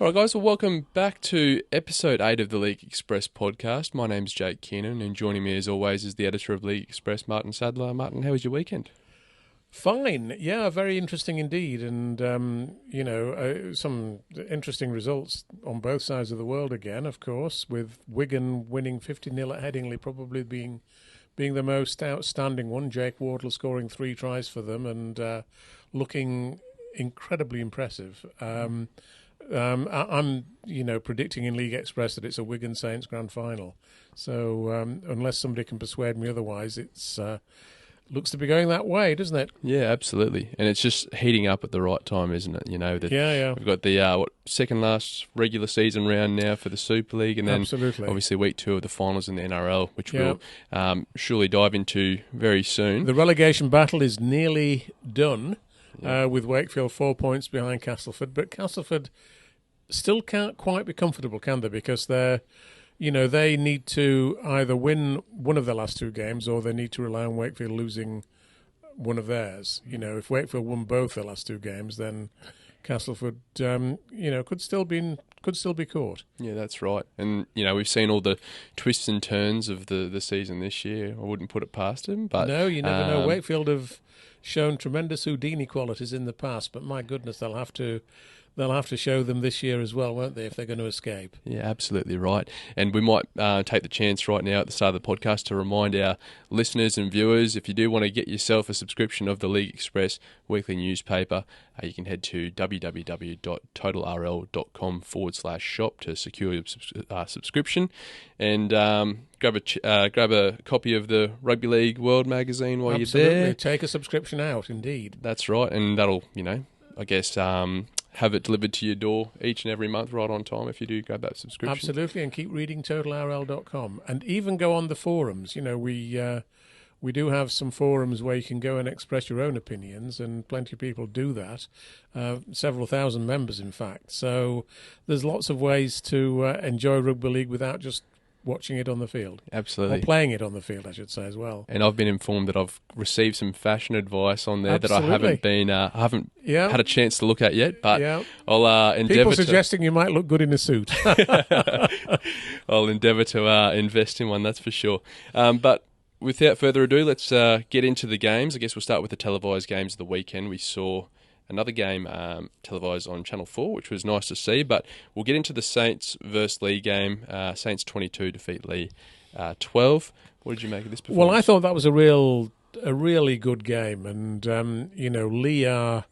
All right, guys, well, welcome back to episode 8 of the League Express podcast. My name's Jake KEARNAN, and joining me as always is the editor of League Express, MARTYN SADLER. MARTYN, how was your weekend? Fine, yeah, very interesting indeed, and some interesting results on both sides of the world again. Of course, with Wigan winning 50-0 at Headingley, probably being the most outstanding one. Jack Wighton scoring 3 tries for them and looking incredibly impressive. I'm predicting in League Express that it's a Wigan Saints grand final. So unless somebody can persuade me otherwise, it's looks to be going that way, doesn't it? Yeah, absolutely. And it's just heating up at the right time, isn't it? Yeah. We've got the second last regular season round now for the Super League, and then obviously week 2 of the finals in the NRL, which we'll surely dive into very soon. The relegation battle is nearly done. With Wakefield 4 points behind Castleford, but Castleford still can't quite be comfortable, can they? Because they need to either win one of their last 2 games, or they need to rely on Wakefield losing one of theirs. If Wakefield won both their last 2 games, then Castleford, could still be caught. Yeah, that's right. And we've seen all the twists and turns of the season this year. I wouldn't put it past them, but no, you never know. Wakefield have shown tremendous Houdini qualities in the past, but my goodness, they'll have to show them this year as well, won't they, if they're going to escape? Yeah, absolutely right. And we might take the chance right now at the start of the podcast to remind our listeners and viewers, if you do want to get yourself a subscription of the League Express weekly newspaper, you can head to www.totalrl.com/shop to secure your subscription, and grab a copy of the Rugby League World magazine while you're there. Take a subscription out, indeed. That's right, and that'll, I guess, have it delivered to your door each and every month right on time if you do grab that subscription. Absolutely, and keep reading totalrl.com. And even go on the forums. We do have some forums where you can go and express your own opinions, and plenty of people do that. Several thousand members, in fact. So there's lots of ways to enjoy Rugby League without just watching it on the field. Absolutely. Or playing it on the field, I should say, as well. And I've been informed that I've received some fashion advice on there that I haven't had a chance to look at yet, but I'll endeavour People suggesting you might look good in a suit. I'll endeavour to invest in one, that's for sure. But without further ado, let's get into the games. I guess we'll start with the televised games of the weekend. We saw another game televised on Channel 4, which was nice to see. But we'll get into the Saints versus Lee game. Saints 22 defeat Lee 12. What did you make of this performance? Well, I thought that was a really good game. And, Lee are...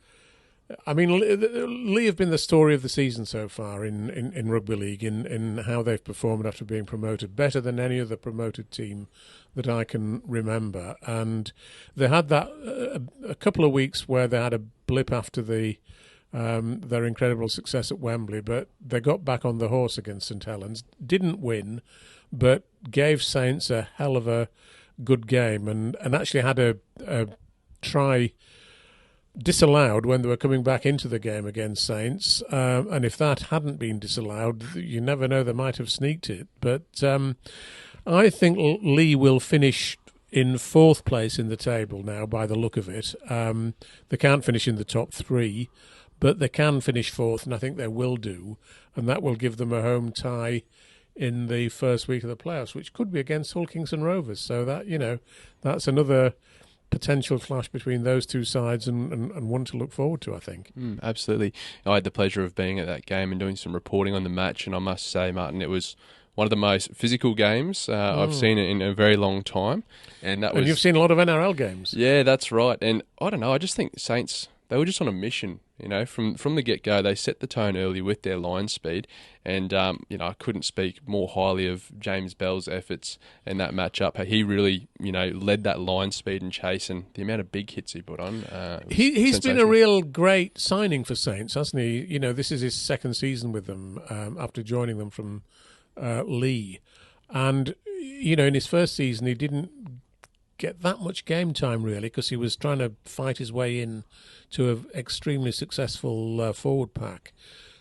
Lee have been the story of the season so far in Rugby League in how they've performed after being promoted, better than any other promoted team that I can remember. And they had that a couple of weeks where they had a blip after their incredible success at Wembley, but they got back on the horse against St Helens, didn't win, but gave Saints a hell of a good game, and actually had a try disallowed when they were coming back into the game against Saints, and if that hadn't been disallowed, you never know, they might have sneaked it. But I think Lee will finish in 4th place in the table now by the look of it. They can't finish in the top 3, but they can finish 4th, and I think they will do, and that will give them a home tie in the first week of the playoffs, which could be against Hull Kingston Rovers. So that, that's another potential clash between those two sides, and one to look forward to, I think. Absolutely. I had the pleasure of being at that game and doing some reporting on the match, and I must say, MARTYN, it was one of the most physical games I've seen in a very long time. And you've seen a lot of NRL games. Yeah, that's right. And I don't know, I just think Saints, they were just on a mission. From the get-go, they set the tone early with their line speed. And, I couldn't speak more highly of James Bell's efforts in that matchup. He really, led that line speed and chase, and the amount of big hits he put on. He's been a real great signing for Saints, hasn't he? This is his 2nd season with them after joining them from Lee. And, in his first season, he didn't get that much game time, really, because he was trying to fight his way in to an extremely successful forward pack.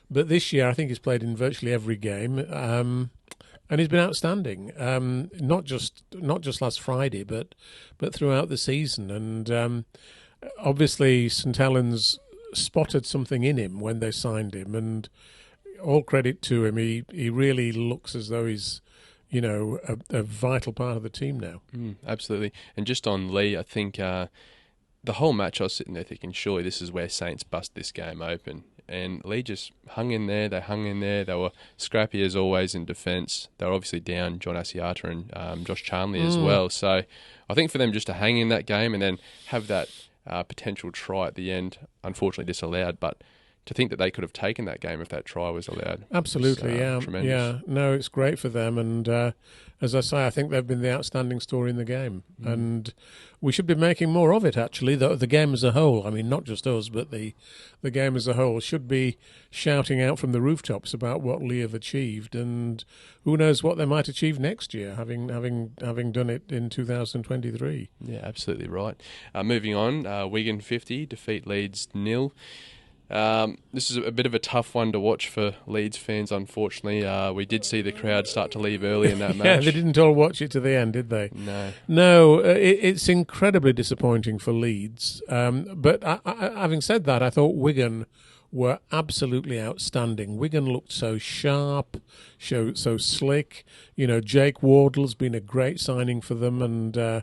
But this year, I think he's played in virtually every game, and he's been outstanding. Not just last Friday, but throughout the season. And obviously, St Helens spotted something in him when they signed him, and all credit to him. He really looks as though he's, a vital part of the team now. Absolutely. And just on Lee, I think the whole match I was sitting there thinking, surely this is where Saints bust this game open. And Lee just hung in there. They hung in there. They were scrappy as always in defence. They were obviously down John Asiata and Josh Charnley as well. So I think for them just to hang in that game and then have that potential try at the end, unfortunately disallowed, but to think that they could have taken that game if that try was allowed. Absolutely, was, tremendous. Yeah. No, it's great for them. And as I say, I think they've been the outstanding story in the game. And we should be making more of it, actually. The game as a whole, I mean, not just us, but the game as a whole should be shouting out from the rooftops about what Lee have achieved. And who knows what they might achieve next year, having done it in 2023. Yeah, absolutely right. Moving on, Wigan 50, defeat Leeds 0. This is a bit of a tough one to watch for Leeds fans, unfortunately. We did see the crowd start to leave early in that match. Yeah, they didn't all watch it to the end, did they? No, it's incredibly disappointing for Leeds. But having said that, I thought Wigan were absolutely outstanding. Wigan looked so sharp, so slick. Jake Wardle's been a great signing for them, and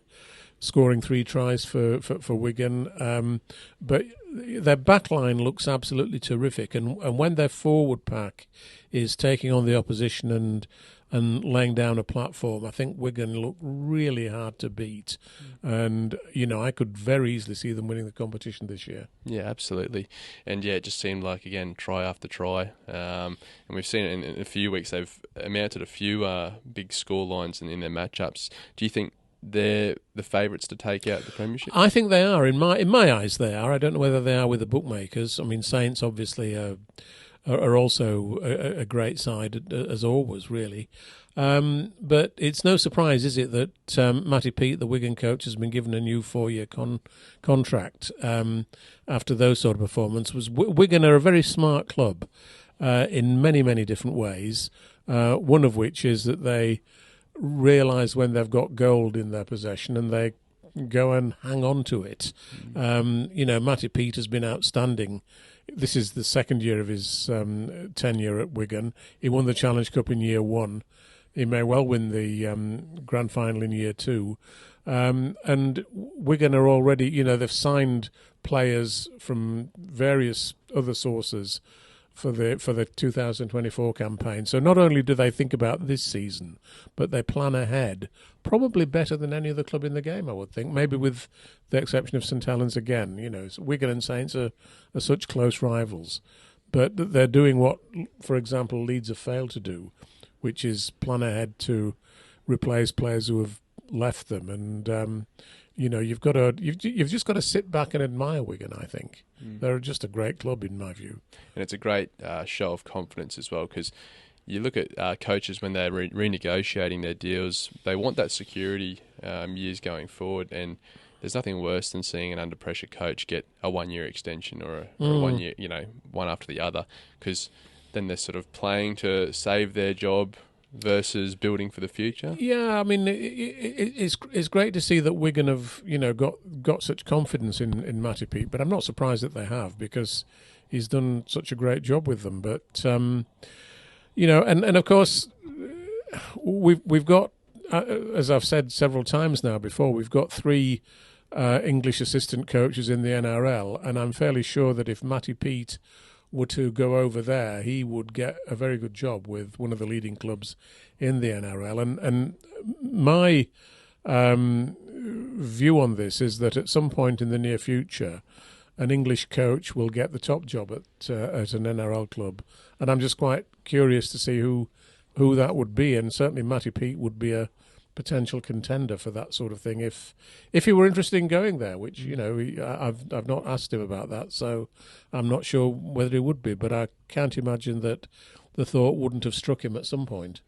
scoring 3 tries for Wigan. But their backline looks absolutely terrific, and when their forward pack is taking on the opposition and laying down a platform, I think Wigan look really hard to beat. And, I could very easily see them winning the competition this year. Yeah, absolutely. And, yeah, it just seemed like, again, try after try. And we've seen it in a few weeks. They've amounted a few big score lines in their matchups. Do you think they're the favourites to take out the premiership? I think they are. In my eyes, they are. I don't know whether they are with the bookmakers. I mean, Saints obviously are also a great side, as always, really. But it's no surprise, is it, that Matty Peet, the Wigan coach, has been given a new 4-year contract after those sort of performances. Wigan are a very smart club in many, many different ways, one of which is that they realise when they've got gold in their possession and they go and hang on to it. Matty Peet has been outstanding. This is the second year of his tenure at Wigan. He won the Challenge Cup in year 1. He may well win the grand final in year 2. And Wigan are already, they've signed players from various other sources for the 2024 campaign. So not only do they think about this season, but they plan ahead, probably better than any other club in the game, I would think, maybe with the exception of St Helens again. Wigan and Saints are such close rivals, but they're doing what, for example, Leeds have failed to do, which is plan ahead to replace players who have left them. And you've just got to sit back and admire Wigan, I think. They're just a great club in my view. And it's a great show of confidence as well, because you look at coaches when they're renegotiating their deals, they want that security years going forward, and there's nothing worse than seeing an under pressure coach get a 1-year extension or a 1 year, one after the other, because then they're sort of playing to save their job versus building for the future. Yeah, I mean, it's great to see that Wigan have got such confidence in Matty Peet, but I'm not surprised that they have, because he's done such a great job with them. But and of course we've got, as I've said several times now before, we've got 3 English assistant coaches in the NRL, and I'm fairly sure that if Matty Peet were to go over there, he would get a very good job with one of the leading clubs in the NRL. And my view on this is that at some point in the near future, an English coach will get the top job at an NRL club. And I'm just quite curious to see who that would be. And certainly Matty Peet would be a potential contender for that sort of thing if he were interested in going there, which I've not asked him about that, so I'm not sure whether he would be, but I can't imagine that the thought wouldn't have struck him at some point.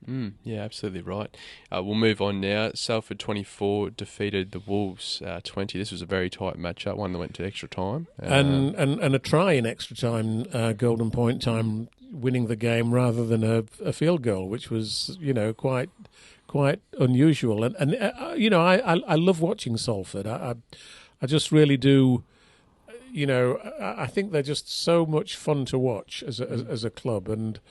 Yeah, absolutely right. We'll move on now. Salford 24 defeated the Wolves 20. This was a very tight matchup, one that went to extra time. And a try in extra time, golden point time, winning the game rather than a field goal, which was quite unusual. And I love watching Salford. I just really do. I think they're just so much fun to watch as a club, and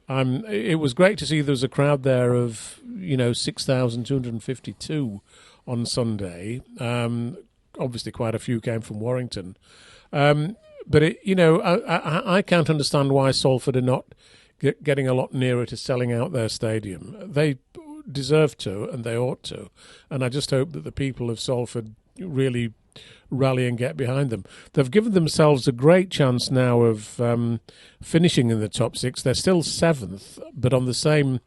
it was great to see there was a crowd there of 6,252 on Sunday. Obviously, quite a few came from Warrington, but I can't understand why Salford are not getting a lot nearer to selling out their stadium. They deserve to, and they ought to, and I just hope that the people of Salford really rally and get behind them. They've given themselves a great chance now of finishing in the top 6. They're still 7th, but on the same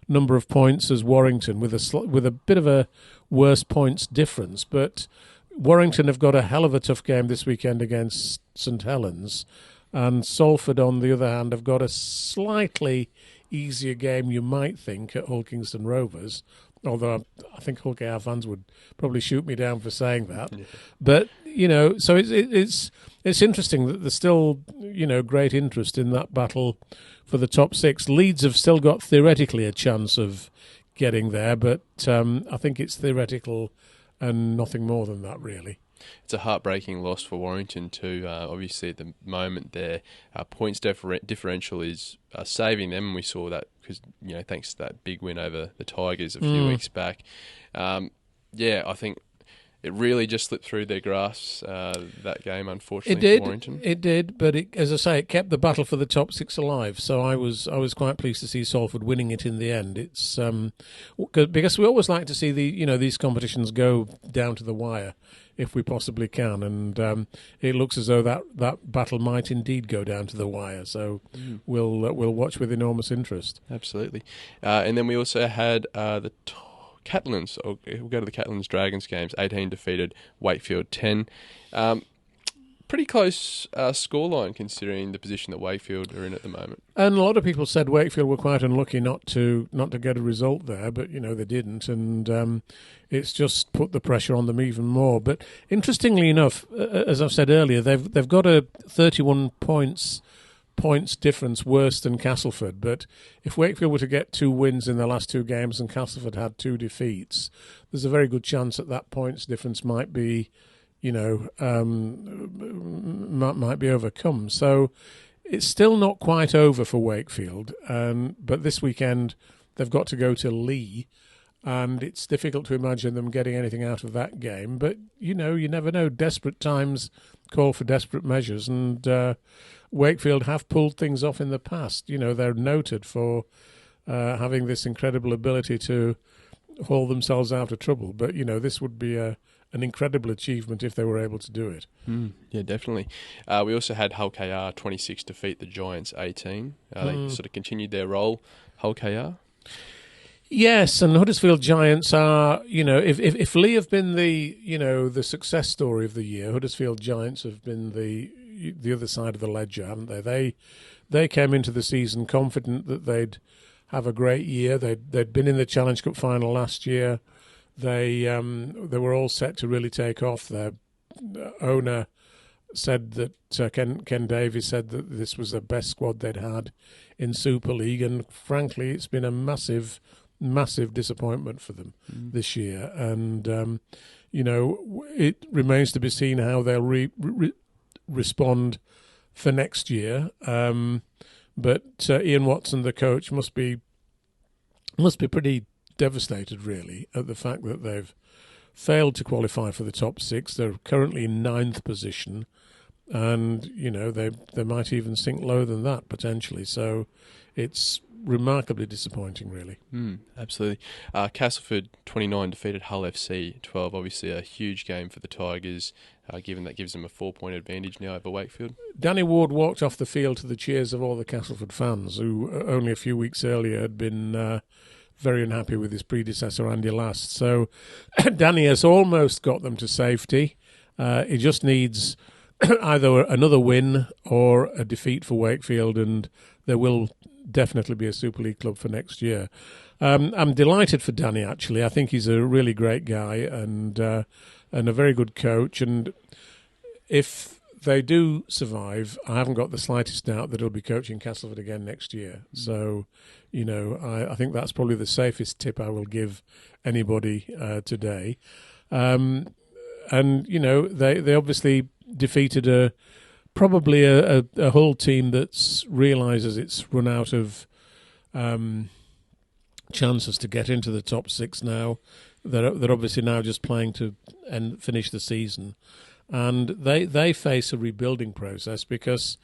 number of points as Warrington, with a bit of a worse points difference. But Warrington have got a hell of a tough game this weekend against St Helens, and Salford, on the other hand, have got a slightly easier game, you might think, at Hull Kingston Rovers. Although I think Hull KR fans would probably shoot me down for saying that. Yeah. But, so it's interesting that there's still, great interest in that battle for the top 6. Leeds have still got theoretically a chance of getting there, but I think it's theoretical and nothing more than that, really. It's a heartbreaking loss for Warrington too. Obviously, at the moment, their points differential is saving them, and we saw that because thanks to that big win over the Tigers a few weeks back. I think it really just slipped through their grasp, that game, unfortunately, for Warrington. It did, but as I say, it kept the battle for the top 6 alive. So I was quite pleased to see Salford winning it in the end. It's because we always like to see these competitions go down to the wire if we possibly can, and it looks as though that battle might indeed go down to the wire. So we'll watch with enormous interest. Absolutely, and then we also had the Catalans. We'll go to the Catalans Dragons games. 18 defeated Wakefield 10. Pretty close scoreline considering the position that Wakefield are in at the moment. And a lot of people said Wakefield were quite unlucky not to get a result there, but they didn't, and it's just put the pressure on them even more. But interestingly enough, as I've said earlier, they've got a 31 points difference worse than Castleford. But if Wakefield were to get 2 wins in the last 2 games and Castleford had 2 defeats, there's a very good chance that points difference might be might be overcome. So it's still not quite over for Wakefield. But this weekend they've got to go to Leigh, and it's difficult to imagine them getting anything out of that game. But, you never know. Desperate times call for desperate measures, and Wakefield have pulled things off in the past. They're noted for having this incredible ability to haul themselves out of trouble. But, this would be an incredible achievement if they were able to do it. Yeah, definitely. We also had Hull KR 26 defeat the Giants 18. They sort of continued their role, Hull KR. Yes, and Huddersfield Giants are, if Leigh have been the success story of the year, Huddersfield Giants have been the other side of the ledger, haven't they? They came into the season confident that they'd have a great year. They'd been in the Challenge Cup final last year. They were all set to really take off. Their owner said that Ken Davies said that this was the best squad they'd had in Super League, and frankly, it's been a massive disappointment for them this year. And it remains to be seen how they'll respond for next year. But Ian Watson, the coach, must be pretty devastated, really, at the fact that they've failed to qualify for the top 6. They're currently in 9th position, and they might even sink lower than that potentially. So it's remarkably disappointing, really. Absolutely. Castleford 29 defeated Hull FC 12. Obviously a huge game for the Tigers, given that gives them a 4-point advantage now over Wakefield. Danny Ward walked off the field to the cheers of all the Castleford fans who only a few weeks earlier had been very unhappy with his predecessor Andy Last. So Danny has almost got them to safety. He just needs either another win or a defeat for Wakefield, and there will definitely be a Super League club for next year. I'm delighted for Danny, actually. I think he's a really great guy and a very good coach. And if they do survive, I haven't got the slightest doubt that he'll be coaching Castleford again next year. So, I think that's probably the safest tip I will give anybody today. And, they obviously defeated probably a Hull team that realises it's run out of chances to get into the top six now. They're obviously now just playing to finish the season, and they face a rebuilding process because,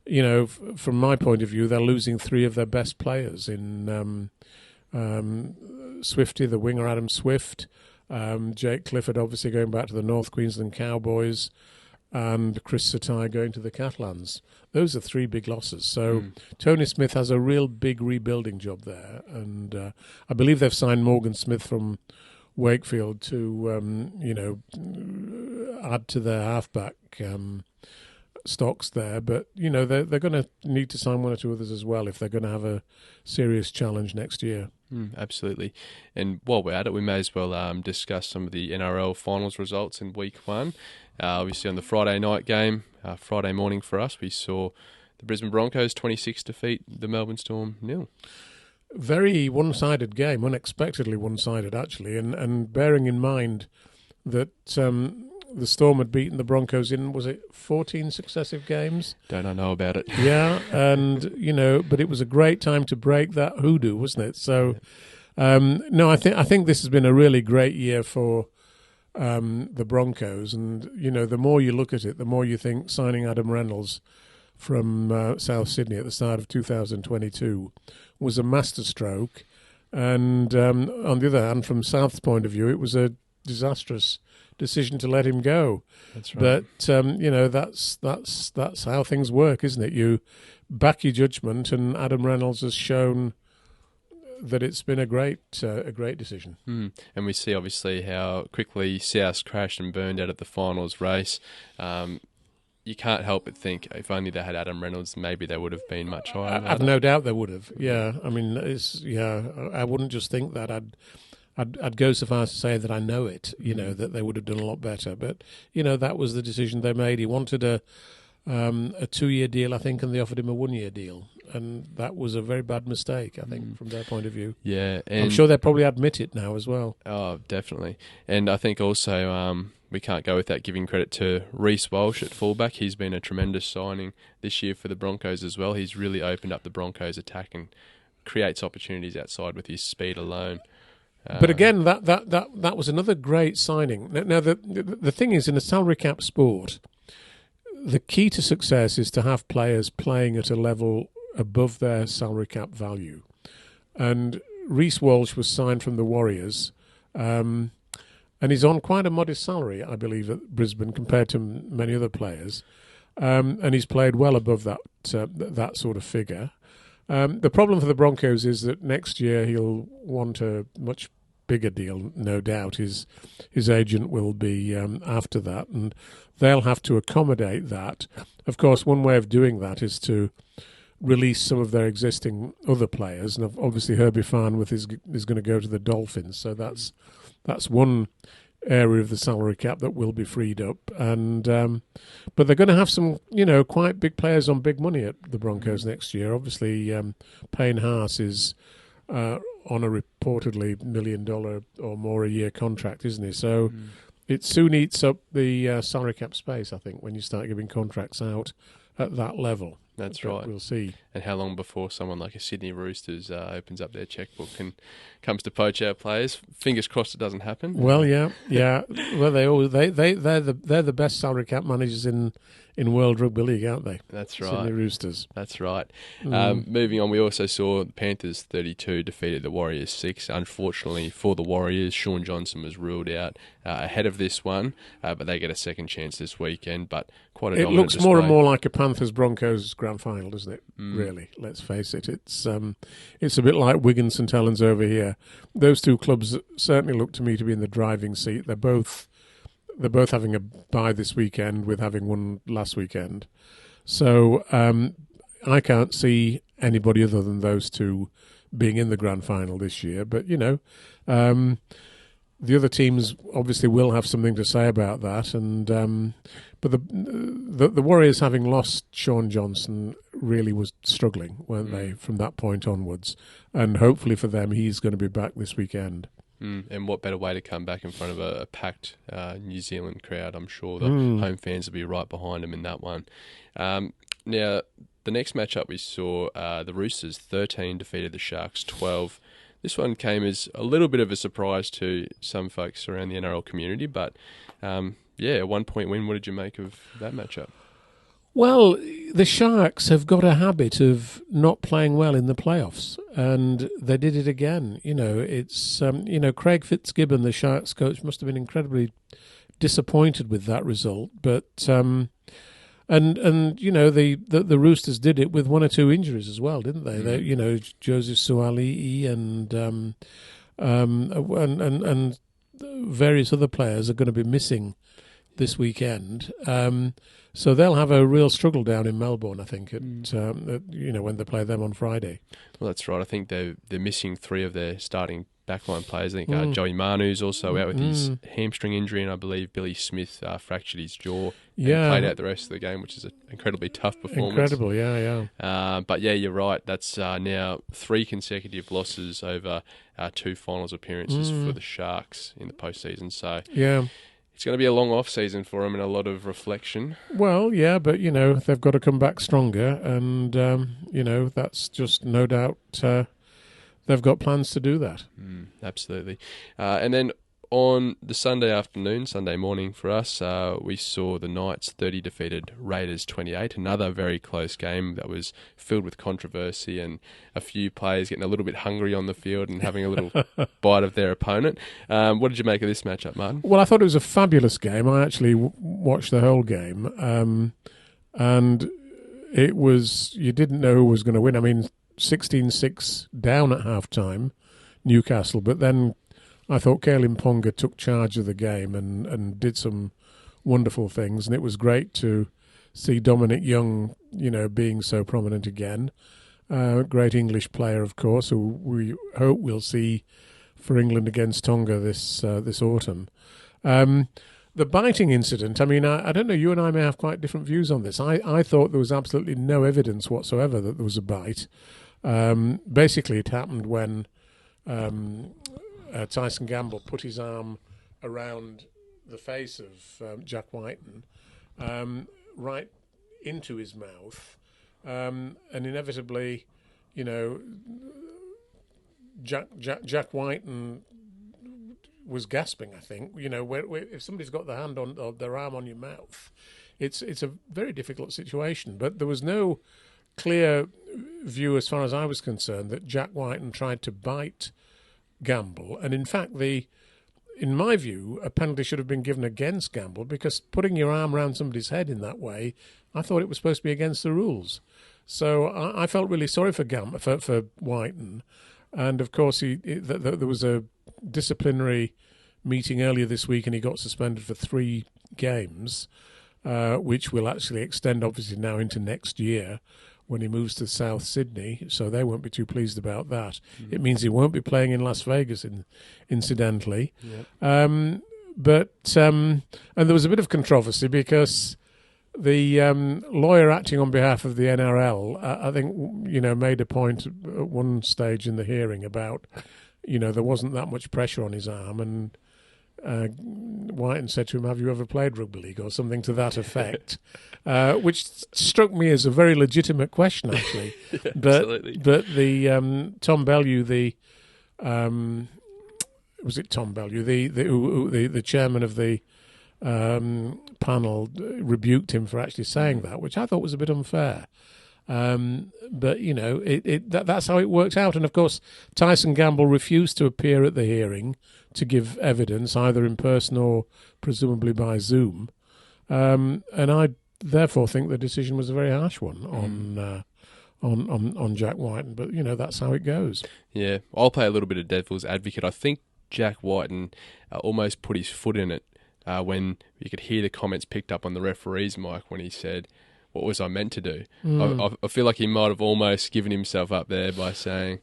from my point of view, they're losing three of their best players in Swifty, the winger Adam Swift, Jake Clifford obviously going back to the North Queensland Cowboys, and Chris Satai going to the Catalans. Those are three big losses. So Tony Smith has a real big rebuilding job there. And I believe they've signed Morgan Smith from Wakefield to, add to their halfback stocks there. But, they're going to need to sign one or two others as well if they're going to have a serious challenge next year. Absolutely. And while we're at it, we may as well discuss some of the NRL finals results in week one. Obviously on the Friday night game, Friday morning for us, we saw the Brisbane Broncos 26 defeat the Melbourne Storm 0. Very one-sided game, unexpectedly one-sided actually, and bearing in mind that the Storm had beaten the Broncos in, was it 14 successive games? Don't I know about it? Yeah, and, but it was a great time to break that hoodoo, wasn't it? So, no, I think this has been a really great year for the Broncos, and, the more you look at it, the more you think signing Adam Reynolds from South Sydney at the start of 2022 was a masterstroke, and on the other hand, from South's point of view, it was a disastrous decision to let him go. That's right. But that's how things work, isn't it? You back your judgment, and Adam Reynolds has shown that it's been a great decision. And we see obviously how quickly South crashed and burned out of the finals race. You can't help but think if only they had Adam Reynolds, maybe they would have been much higher. I've no doubt they would have. Yeah, I mean, I wouldn't just think that. I'd go so far as to say that I know it, that they would have done a lot better. But, that was the decision they made. He wanted a 2-year deal, I think, and they offered him a 1-year deal. And that was a very bad mistake, I think, from their point of view. Yeah. And I'm sure they probably admit it now as well. Oh, definitely. And I think also we can't go without giving credit to Reece Walsh at fullback. He's been a tremendous signing this year for the Broncos as well. He's really opened up the Broncos' attack and creates opportunities outside with his speed alone. But again, that was another great signing. Now the thing is, in a salary cap sport, the key to success is to have players playing at a level above their salary cap value. And Reece Walsh was signed from the Warriors, and he's on quite a modest salary, I believe, at Brisbane compared to many other players. And he's played well above that sort of figure. The problem for the Broncos is that next year he'll want a much bigger deal, no doubt. His agent will be after that, and they'll have to accommodate that. Of course, one way of doing that is to release some of their existing other players, and obviously Herbie Farnworth is going to go to the Dolphins, so that's one area of the salary cap that will be freed up. And but they're going to have some, quite big players on big money at the Broncos next year. Obviously, Payne Haas is on a reportedly $1 million or more a year contract, isn't he? So it soon eats up the salary cap space, I think, when you start giving contracts out at that level. That's right. We'll see. And how long before someone like a Sydney Roosters opens up their checkbook and comes to poach our players? Fingers crossed it doesn't happen. Well, yeah. Well, they're the best salary cap managers in World Rugby League, aren't they? That's right. Sydney Roosters. That's right. Moving on, we also saw the Panthers 32 defeated the Warriors 6. Unfortunately for the Warriors, Sean Johnson was ruled out ahead of this one, but they get a second chance this weekend. But quite a dominant looks display. more and more like a Panthers-Broncos grand final, doesn't it? Really, let's face it. It's a bit like Wigan St Helens over here. Those two clubs certainly look to me to be in the driving seat. They're both having a bye this weekend with having won last weekend. So I can't see anybody other than those two being in the grand final this year. But, the other teams obviously will have something to say about that. And but the Warriors, having lost Sean Johnson, really was struggling, weren't they, from that point onwards? And hopefully for them, he's going to be back this weekend. And what better way to come back in front of a packed New Zealand crowd? I'm sure the home fans will be right behind them in that one. Now, the next matchup we saw, the Roosters 13 defeated the Sharks 12. This one came as a little bit of a surprise to some folks around the NRL community, but a 1-point win. What did you make of that matchup? Well, the Sharks have got a habit of not playing well in the playoffs, and they did it again. It's Craig Fitzgibbon, the Sharks coach, must have been incredibly disappointed with that result. But the Roosters did it with one or two injuries as well, didn't they? Joseph Suaalii and various other players are going to be missing this weekend. So they'll have a real struggle down in Melbourne, I think, when they play them on Friday. Well, that's right. I think they're missing three of their starting backline players. I think Joey Manu's also out with his hamstring injury, and I believe Billy Smith fractured his jaw and played out the rest of the game, which is an incredibly tough performance. Incredible, yeah. But yeah, you're right. That's now 3 consecutive losses over 2 finals appearances for the Sharks in the postseason. So yeah. It's going to be a long off-season for them and a lot of reflection. Well, yeah, but, they've got to come back stronger, and, that's just no doubt they've got plans to do that. Absolutely. And then on the Sunday morning for us, we saw the Knights 30 defeated Raiders 28, another very close game that was filled with controversy and a few players getting a little bit hungry on the field and having a little bite of their opponent. What did you make of this matchup, Martin? Well, I thought it was a fabulous game. I actually watched the whole game, and it was, you didn't know who was going to win. I mean, 16-6 down at half-time, Newcastle, but then I thought Kalen Ponga took charge of the game and did some wonderful things, and it was great to see Dominic Young, being so prominent again. Great English player, of course, who we hope we'll see for England against Tonga this autumn. The biting incident, I mean, I don't know, you and I may have quite different views on this. I thought there was absolutely no evidence whatsoever that there was a bite. Basically, it happened when Tyson Gamble put his arm around the face of Jack Wighton, right into his mouth, and inevitably, Jack Wighton was gasping. I think if somebody's got their hand on or their arm on your mouth, it's a very difficult situation. But there was no clear view, as far as I was concerned, that Jack Wighton tried to bite Gamble, and in fact, in my view, a penalty should have been given against Gamble, because putting your arm around somebody's head in that way, I thought it was supposed to be against the rules. So I felt really sorry for Wighton, and of course, there was a disciplinary meeting earlier this week, and he got suspended for 3 games, which will actually extend, obviously, now into next year, when he moves to South Sydney, so they won't be too pleased about that. It means he won't be playing in Las Vegas, incidentally. Yep. And there was a bit of controversy because the lawyer acting on behalf of the NRL, I think, made a point at one stage in the hearing about, there wasn't that much pressure on his arm, and Wighton said to him, "Have you ever played rugby league?" or something to that effect, which struck me as a very legitimate question, actually. Yeah, absolutely. But the Tom Bellew, was it Tom Bellew, the chairman of the panel, rebuked him for actually saying that, which I thought was a bit unfair. But that's how it worked out. And of course, Tyson Gamble refused to appear at the hearing to give evidence, either in person or presumably by Zoom. And I therefore think the decision was a very harsh one on Jack Wighton. But that's how it goes. Yeah, I'll play a little bit of devil's advocate. I think Jack Wighton almost put his foot in it when you could hear the comments picked up on the referee's mic when he said, "What was I meant to do?" I feel like he might have almost given himself up there by saying,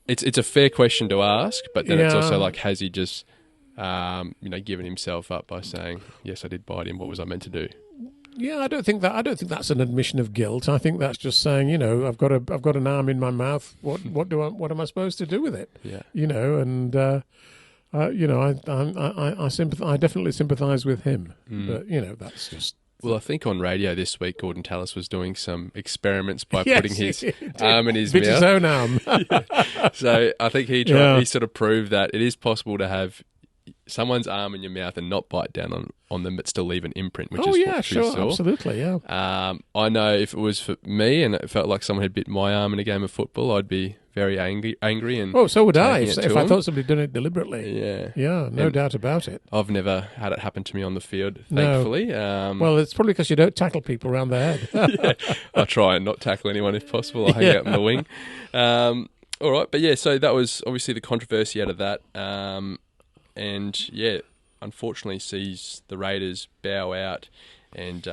it's a fair question to ask, but then it's also like, has he just given himself up by saying, "Yes, I did bite him. What was I meant to do?" Yeah, I don't think that's an admission of guilt. I think that's just saying, I've got an arm in my mouth. What am I supposed to do with it? Yeah. And I definitely sympathise with him. Mm. But that's just. Well, I think on radio this week, Gordon Tallis was doing some experiments by Yes, putting his arm in his Bit mouth. his own arm. Yeah. So I think he sort of proved that it is possible to have someone's arm in your mouth and not bite down on them, but still leave an imprint, which is what we saw. Absolutely, yeah. I know if it was for me and it felt like someone had bit my arm in a game of football, I'd be very angry and so would I taking it if to I him. thought somebody had done it deliberately. Yeah, No doubt about it. I've never had it happen to me on the field, thankfully. Well, it's probably because you don't tackle people around the head. Yeah, I try and not tackle anyone if possible. I hang out in the wing. All right, but yeah, so that was obviously the controversy out of that. And yeah, unfortunately sees the Raiders bow out and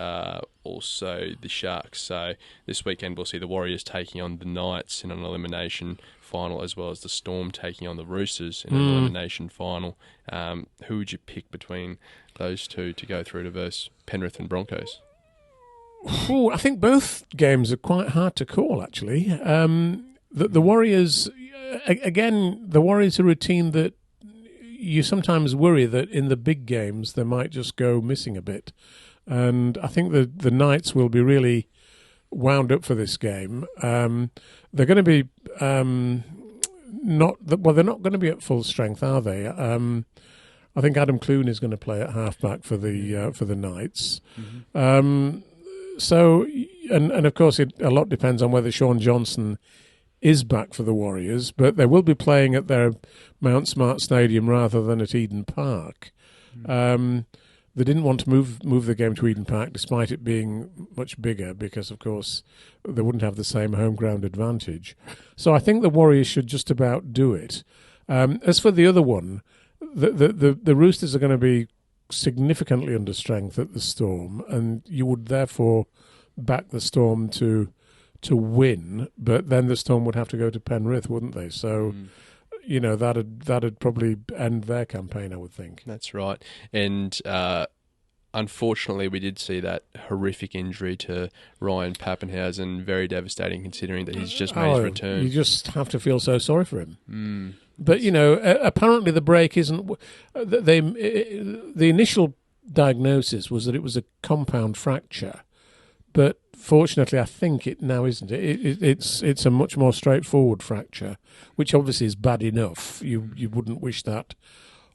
also the Sharks. So this weekend we'll see the Warriors taking on the Knights in an elimination final, as well as the Storm taking on the Roosters in an elimination final. Who would you pick between those two to go through to versus Penrith and Broncos? I think both games are quite hard to call, actually. The Warriors, again, the Warriors are a team that you sometimes worry that in the big games they might just go missing a bit. And I think the Knights will be really wound up for this game. They're going to be they're not going to be at full strength, are they? I think Adam Clune is going to play at halfback for the Knights. Mm-hmm. So of course a lot depends on whether Sean Johnson is back for the Warriors, but they will be playing at their Mount Smart Stadium rather than at Eden Park. They didn't want to move the game to Eden Park, despite it being much bigger, because, of course, they wouldn't have the same home ground advantage. So I think the Warriors should just about do it. As for the other one, the Roosters are going to be significantly under strength at the Storm, and you would therefore back the Storm to win, but then the Storm would have to go to Penrith, wouldn't they? So, that'd probably end their campaign, I would think. That's right. And unfortunately, we did see that horrific injury to Ryan Pappenhausen. Very devastating, considering that he's just made his return. You just have to feel so sorry for him. But, apparently the break isn't... The initial diagnosis was that it was a compound fracture. But fortunately, I think it now isn't. It's a much more straightforward fracture, which obviously is bad enough. You wouldn't wish that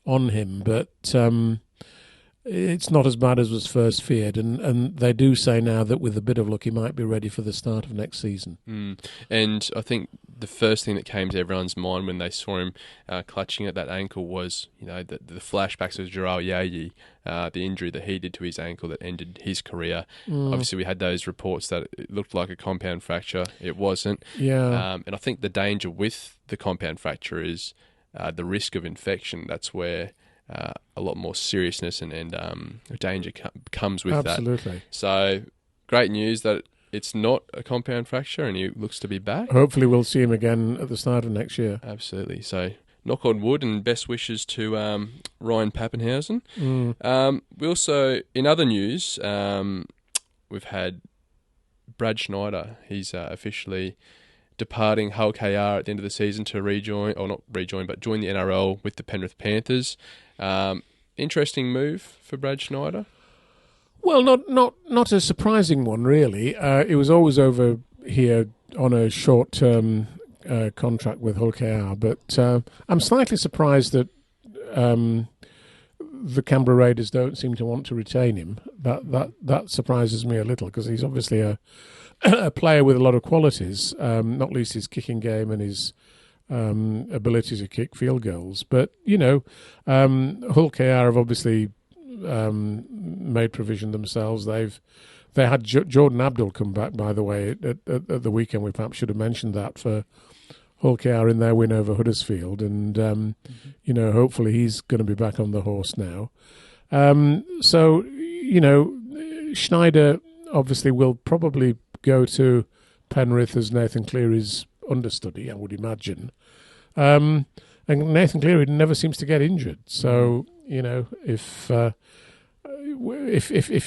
on him, but it's not as bad as was first feared. And they do say now that with a bit of luck, he might be ready for the start of next season. And I think the first thing that came to everyone's mind when they saw him clutching at that ankle was, the flashbacks of Jarrell Yayi, the injury that he did to his ankle that ended his career. Obviously, we had those reports that it looked like a compound fracture. It wasn't. Yeah. And I think the danger with the compound fracture is the risk of infection. That's where a lot more seriousness and danger comes with that. Absolutely. So, great news that it's not a compound fracture and he looks to be back. Hopefully we'll see him again at the start of next year. Absolutely. So, knock on wood and best wishes to Ryan Pappenhausen. We also, in other news, we've had Brad Schneider. He's officially departing Hull KR at the end of the season to join the NRL with the Penrith Panthers. Interesting move for Brad Schneider. Well, not a surprising one, really. It was always over here on a short-term contract with Hull KR, but I'm slightly surprised that the Canberra Raiders don't seem to want to retain him. That surprises me a little, because he's obviously a player with a lot of qualities, not least his kicking game and his ability to kick field goals. But, Hull KR have obviously made provision themselves. They had Jordan Abdul come back, by the way, at the weekend. We perhaps should have mentioned that for Hull KR in their win over Huddersfield. And, hopefully he's going to be back on the horse now. So, Schneider obviously will probably go to Penrith as Nathan Cleary's understudy, I would imagine. And Nathan Cleary never seems to get injured. So, if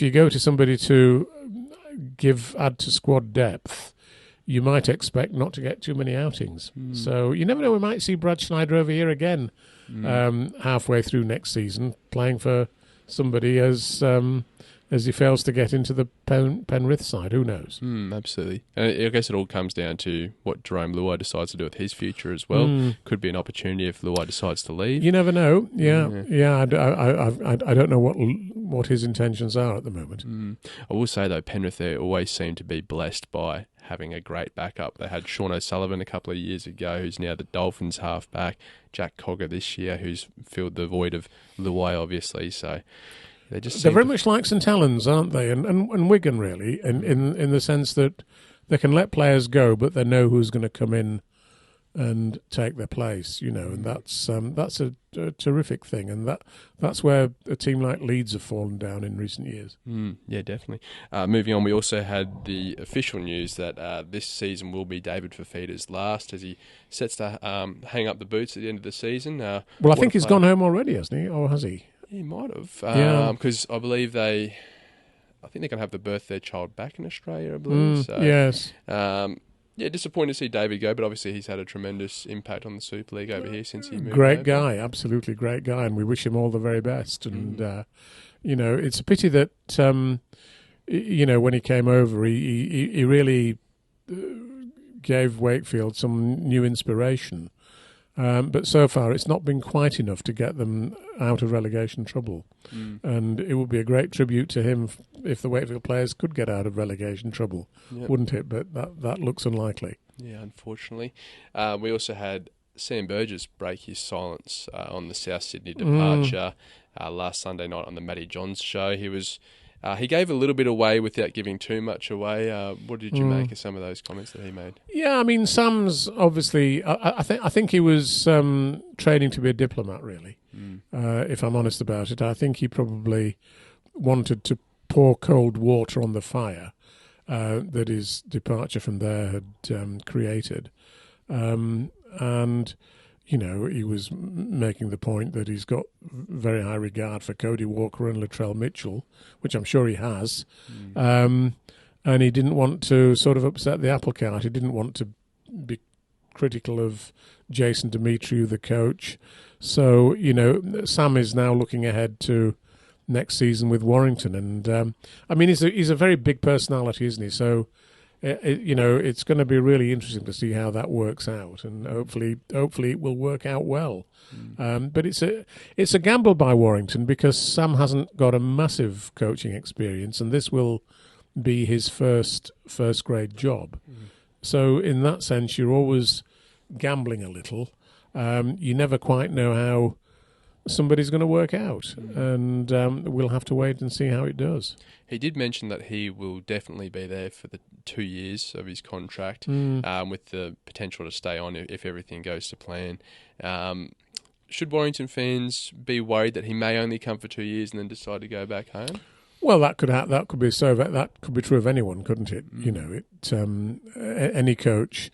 you go to somebody to add to squad depth, you might expect not to get too many outings. So you never know, we might see Brad Schneider over here again halfway through next season, playing for somebody as he fails to get into the Penrith side. Who knows? Absolutely. And I guess it all comes down to what Jerome Luai decides to do with his future as well. Could be an opportunity if Luai decides to leave. You never know. Yeah. I don't know what his intentions are at the moment. I will say, though, Penrith, they always seem to be blessed by having a great backup. They had Sean O'Sullivan a couple of years ago, who's now the Dolphins halfback. Jack Cogger this year, who's filled the void of Luai, obviously. So they're very much like St Helens, aren't they? And Wigan, really, in the sense that they can let players go, but they know who's going to come in and take their place, and that's a terrific thing, and that's where a team like Leeds have fallen down in recent years. Yeah, definitely. Moving on, we also had the official news that this season will be David Fifita's last, as he sets to hang up the boots at the end of the season. Well, I think he's gone home already, hasn't he, or has he? He might have, because I believe I think they're going to have the birth of their child back in Australia, I believe. So, yes. Yeah, disappointed to see David go, but obviously he's had a tremendous impact on the Super League over here since he moved Great over. guy, absolutely great guy, and we wish him all the very best. And, it's a pity that, when he came over, he really gave Wakefield some new inspiration. But so far, it's not been quite enough to get them out of relegation trouble. And it would be a great tribute to him if the Wakefield players could get out of relegation trouble, wouldn't it? But that looks unlikely. Yeah, unfortunately. We also had Sam Burgess break his silence on the South Sydney departure last Sunday night on the Matty Johns show. He gave a little bit away without giving too much away. What did you make of some of those comments that he made? Yeah, I mean, Sam's obviously. I think he was training to be a diplomat, really. If I'm honest about it, I think he probably wanted to pour cold water on the fire that his departure from there had created, and. He was making the point that he's got very high regard for Cody Walker and Latrell Mitchell, which I'm sure he has. And he didn't want to sort of upset the apple cart. He didn't want to be critical of Jason Demetriou, the coach. So, Sam is now looking ahead to next season with Warrington. And, he's a very big personality, isn't he? So... it's going to be really interesting to see how that works out, and hopefully it will work out well. But it's a gamble by Warrington because Sam hasn't got a massive coaching experience, and this will be his first grade job. So in that sense, you're always gambling a little. You never quite know how somebody's going to work out, and we'll have to wait and see how it does. He did mention that he will definitely be there for the 2 years of his contract, with the potential to stay on if everything goes to plan. Should Warrington fans be worried that he may only come for 2 years and then decide to go back home? Well, that could be so. That could be true of anyone, couldn't it? Any coach.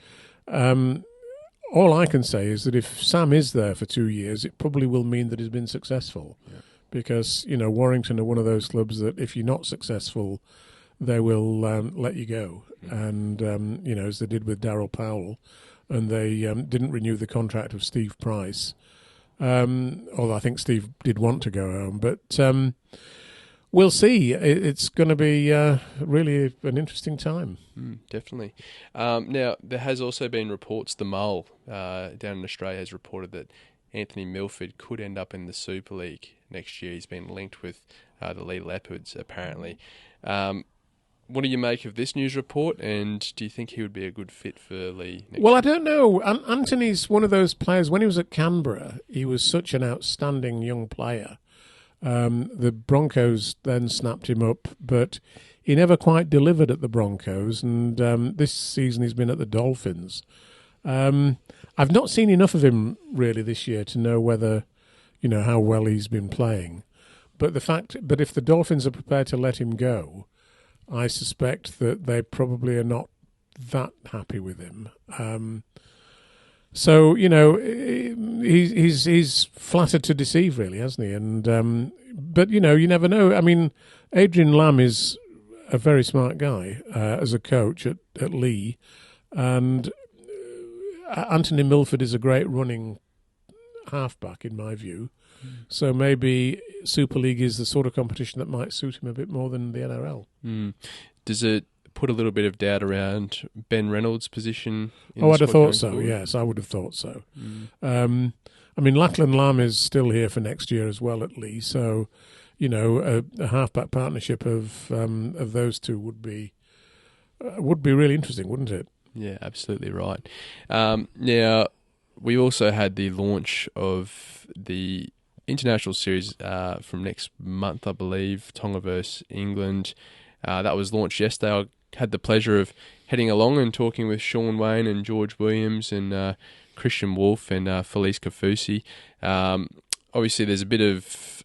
All I can say is that if Sam is there for 2 years, it probably will mean that he's been successful. Yeah. Because, Warrington are one of those clubs that if you're not successful, they will let you go. And, as they did with Darryl Powell, and they didn't renew the contract of Steve Price. Although I think Steve did want to go home. But we'll see. It's going to be really an interesting time. Definitely. Now, there has also been reports, the Mull down in Australia has reported that Anthony Milford could end up in the Super League next year. He's been linked with the Lee Leopards, apparently. What do you make of this news report, and do you think he would be a good fit for Lee next year? I don't know. Anthony's one of those players. When he was at Canberra, he was such an outstanding young player. The Broncos then snapped him up, but he never quite delivered at the Broncos, and this season he's been at the Dolphins. I've not seen enough of him really this year to know whether, how well he's been playing. But if the Dolphins are prepared to let him go, I suspect that they probably are not that happy with him. So he's flattered to deceive, really, hasn't he? And but you never know. I mean, Adrian Lamb is a very smart guy as a coach at Lee. And Anthony Milford is a great running halfback, in my view. So maybe Super League is the sort of competition that might suit him a bit more than the NRL. Does it put a little bit of doubt around Ben Reynolds' position? I'd have thought so. Forward? Yes, I would have thought so. I mean, Lachlan Lam is still here for next year as well, at least. So, you know, a halfback partnership of those two would be really interesting, wouldn't it? Yeah, absolutely right. Now, we also had the launch of the international series from next month, I believe, Tonga versus England. That was launched yesterday. I had the pleasure of heading along and talking with Sean Wayne and George Williams and Christian Wolfe and Felice Kafusi. Obviously, there's a bit of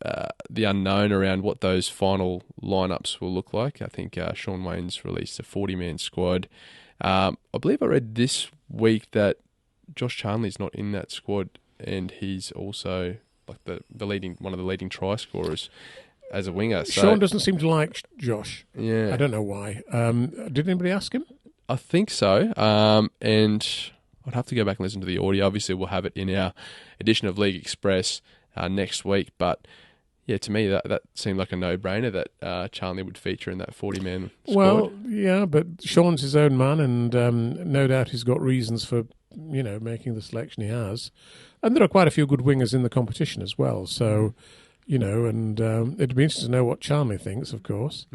the unknown around what those final lineups will look like. I think Sean Wayne's released a 40-man squad. I believe I read this week that Josh Charnley's not in that squad, and he's also like one of the leading try scorers as a winger. So, Sean doesn't seem to like Josh. Yeah, I don't know why. Did anybody ask him? I think so. And I'd have to go back and listen to the audio. Obviously, we'll have it in our edition of League Express next week. But yeah, to me, that seemed like a no-brainer that Charnley would feature in that 40-man squad. Well, yeah, but Sean's his own man, and no doubt he's got reasons for making the selection he has. And there are quite a few good wingers in the competition as well. So, and it'd be interesting to know what Charnley thinks, of course.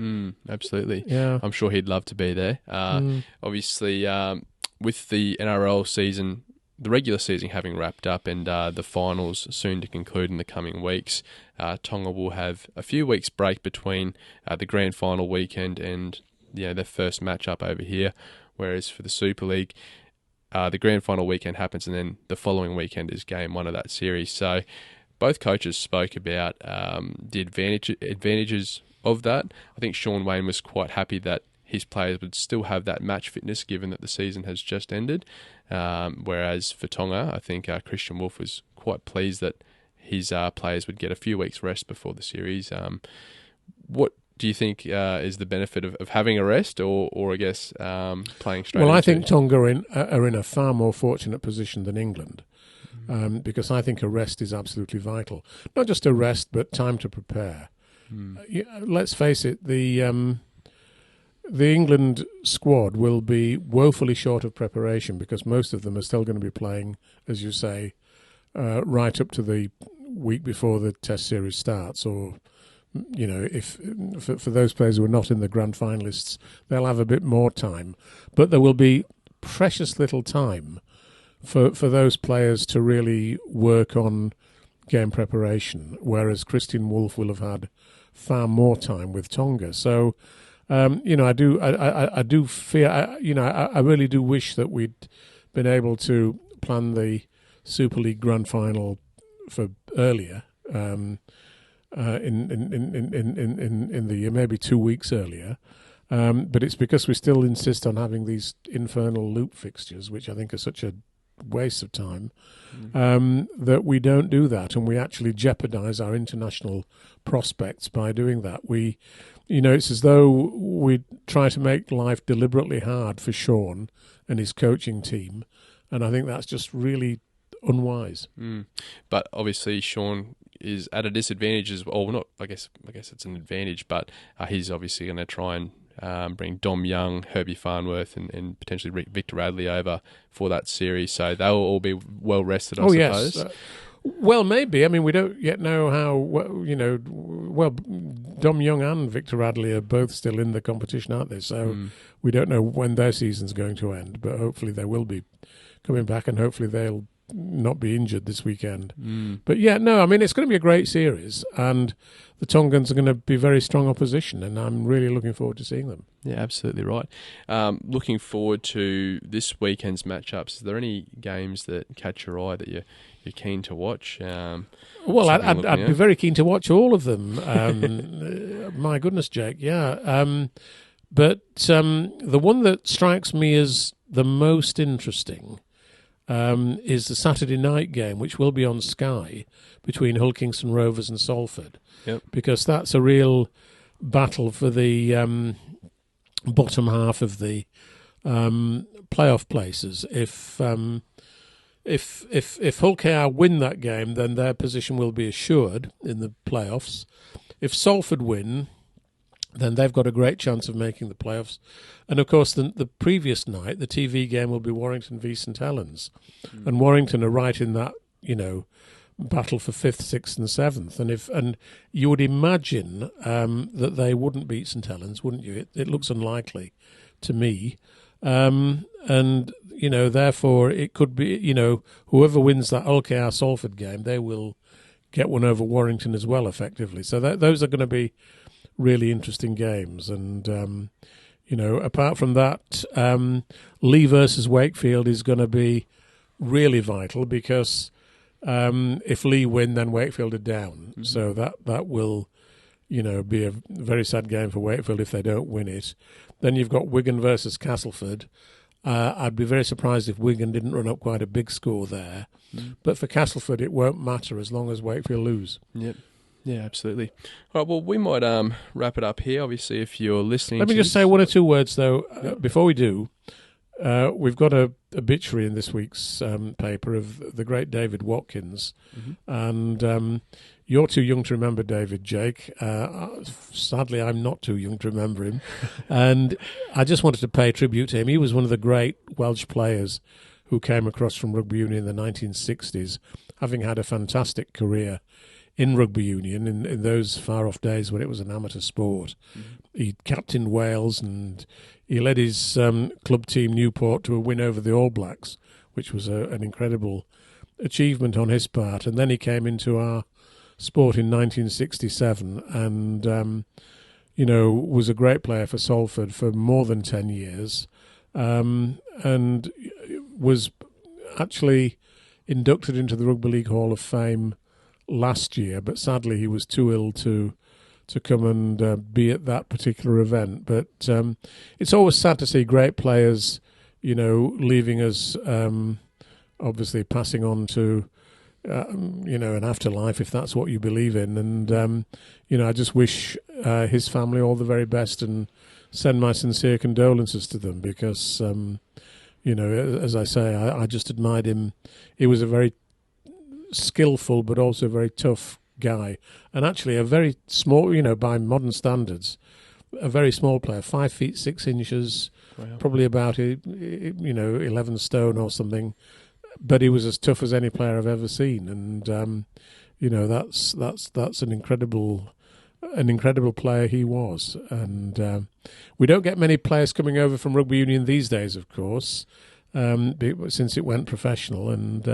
Absolutely. Yeah. I'm sure he'd love to be there. Obviously, with the NRL season, the regular season having wrapped up and the finals soon to conclude in the coming weeks, Tonga will have a few weeks break between the grand final weekend and their first match-up over here, whereas for the Super League, the grand final weekend happens and then the following weekend is game one of that series. So both coaches spoke about the advantages of that. I think Sean Wayne was quite happy that his players would still have that match fitness given that the season has just ended. Whereas for Tonga, I think Christian Wolfe was quite pleased that his players would get a few weeks rest before the series. What do you think is the benefit of having a rest or I guess playing straight into? Well, I think Tonga are in a far more fortunate position than England because I think a rest is absolutely vital. Not just a rest, but time to prepare. Let's face it, the England squad will be woefully short of preparation because most of them are still going to be playing, as you say, right up to the week before the Test series starts. Or, if for those players who are not in the grand finalists, they'll have a bit more time. But there will be precious little time for those players to really work on game preparation, whereas Christian Wolfe will have had far more time with Tonga. So, I do fear. I really do wish that we'd been able to plan the Super League Grand Final for earlier in the year, maybe 2 weeks earlier. But it's because we still insist on having these infernal loop fixtures, which I think are such a waste of time, that we don't do that, and we actually jeopardise our international prospects by doing that. It's as though we try to make life deliberately hard for Sean and his coaching team, and I think that's just really unwise. But obviously Sean is at a disadvantage as well. Not, I guess it's an advantage, but he's obviously going to try and bring Dom Young, Herbie Farnworth, and potentially Victor Radley over for that series. So they'll all be well rested, I suppose. Yes. Well, maybe. I mean, we don't yet know how. Well, Dom Young and Victor Radley are both still in the competition, aren't they? So we don't know when their season's going to end. But hopefully they will be coming back, and hopefully they'll not be injured this weekend. But yeah, no, I mean, it's going to be a great series, and the Tongans are going to be very strong opposition, and I'm really looking forward to seeing them. Yeah, absolutely right. Looking forward to this weekend's matchups. Is there any games that catch your eye that you're keen to watch? Well, I'd be very keen to watch all of them. My goodness, Jake, yeah. But the one that strikes me as the most interesting is the Saturday night game, which will be on Sky, between Hull Kingston Rovers and Salford. Yep. Because that's a real battle for the bottom half of the playoff places. If Hull KR win that game, then their position will be assured in the playoffs. If Salford win, then they've got a great chance of making the playoffs. And of course, the previous night, the TV game will be Warrington v St Helens, and Warrington are right in that battle for 5th, 6th, and 7th. And you would imagine that they wouldn't beat St Helens, wouldn't you? It looks unlikely to me. And therefore, it could be whoever wins that LKR Salford game, they will get one over Warrington as well, effectively. So those are going to be really interesting games. And apart from that, Leigh versus Wakefield is going to be really vital, because if Leigh win, then Wakefield are down. Mm-hmm. So that will be a very sad game for Wakefield if they don't win it. Then you've got Wigan versus Castleford. I'd be very surprised if Wigan didn't run up quite a big score there. Mm. But for Castleford, it won't matter as long as Wakefield lose. Yep. Yeah, absolutely. All right, well, we might wrap it up here. Obviously, if you're listening Let me just say one or two words, though, before we do. We've got a obituary in this week's paper of the great David Watkins. Mm-hmm. And you're too young to remember David, Jake. Sadly, I'm not too young to remember him. And I just wanted to pay tribute to him. He was one of the great Welsh players who came across from rugby union in the 1960s, having had a fantastic career in rugby union in those far-off days when it was an amateur sport. Mm-hmm. He captained Wales, and he led his club team Newport to a win over the All Blacks, which was an incredible achievement on his part. And then he came into our sport in 1967 and, was a great player for Salford for more than 10 years and was actually inducted into the Rugby League Hall of Fame last year, but sadly he was too ill to come and be at that particular event. But it's always sad to see great players, leaving us, obviously passing on to, an afterlife, if that's what you believe in. And, I just wish his family all the very best and send my sincere condolences to them because, as I say, I just admired him. He was a very skillful but also very tough guy, and actually a very small, by modern standards, a very small player, 5 feet 6 inches, wow. Probably about 11 stone or something, but he was as tough as any player I've ever seen, and that's an incredible player he was. And we don't get many players coming over from rugby union these days, of course, since it went professional. And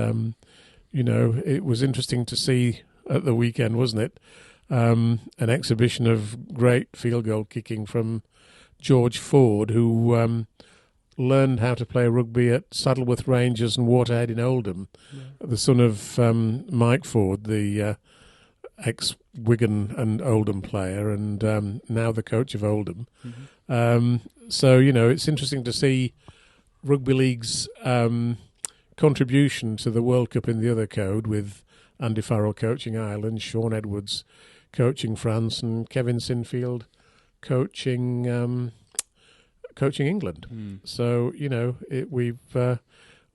it was interesting to see at the weekend, wasn't it? An exhibition of great field goal kicking from George Ford, who learned how to play rugby at Saddleworth Rangers and Waterhead in Oldham, the son of Mike Ford, the ex-Wigan and Oldham player, and now the coach of Oldham. Mm-hmm. So, it's interesting to see Rugby League's contribution to the World Cup in the other code, with Andy Farrell coaching Ireland, Sean Edwards coaching France, and Kevin Sinfield coaching England. Mm. So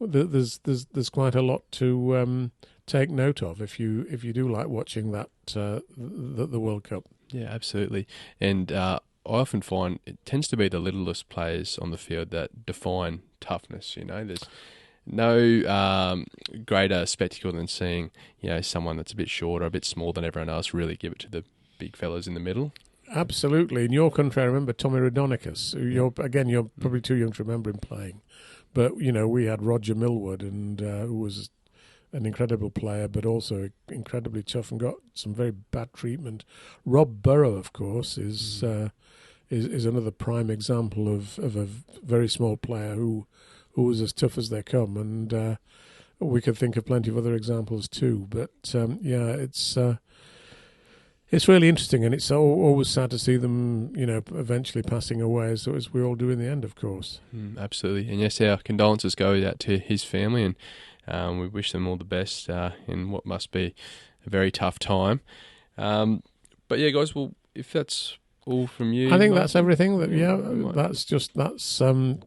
there's quite a lot to take note of if you do like watching that the World Cup. Yeah, absolutely. And I often find it tends to be the littlest players on the field that define toughness. There's no greater spectacle than seeing someone that's a bit shorter, a bit smaller than everyone else really give it to the big fellas in the middle. Absolutely. In your country, I remember Tommy Radonicus. You're probably too young to remember him playing, but we had Roger Millward, and who was an incredible player, but also incredibly tough and got some very bad treatment. Rob Burrow, of course, is another prime example of a very small player who was as tough as they come, and we could think of plenty of other examples too. But it's really interesting, and it's always sad to see them, eventually passing away, as we all do in the end, of course. Absolutely, and yes, our condolences go out to his family, and we wish them all the best in what must be a very tough time. But yeah, guys, well, if that's all from you? I think Martyn? that's everything. That's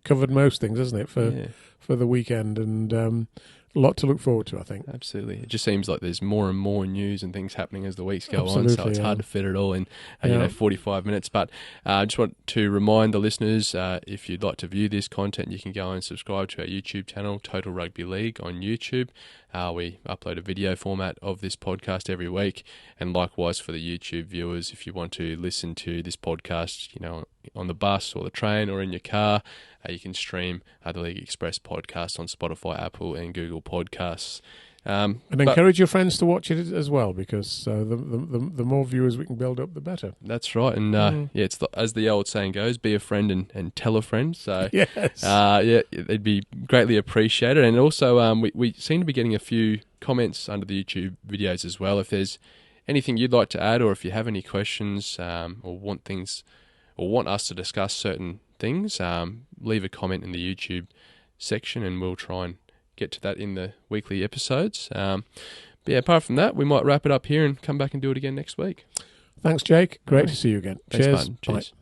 covered most things, isn't it, for the weekend, and a lot to look forward to, I think. Absolutely. It just seems like there's more and more news and things happening as the weeks go on, so it's yeah. hard to fit it all in 45 minutes. But I just want to remind the listeners, if you'd like to view this content, you can go and subscribe to our YouTube channel, Total Rugby League on YouTube. We upload a video format of this podcast every week, and likewise for the YouTube viewers, if you want to listen to this podcast, on the bus or the train or in your car, you can stream the League Express podcast on Spotify, Apple, and Google Podcasts. And encourage your friends to watch it as well, because the more viewers we can build up, the better. That's right, and it's as the old saying goes, be a friend and tell a friend. So yes, it'd be greatly appreciated. And also, we seem to be getting a few comments under the YouTube videos as well. If there's anything you'd like to add, or if you have any questions, or want us to discuss certain things, leave a comment in the YouTube section, and we'll try and get to that in the weekly episodes. But yeah, apart from that, we might wrap it up here and come back and do it again next week. Thanks, Jake. Great to see you again. Thanks, Cheers. Martyn. Cheers. Bye.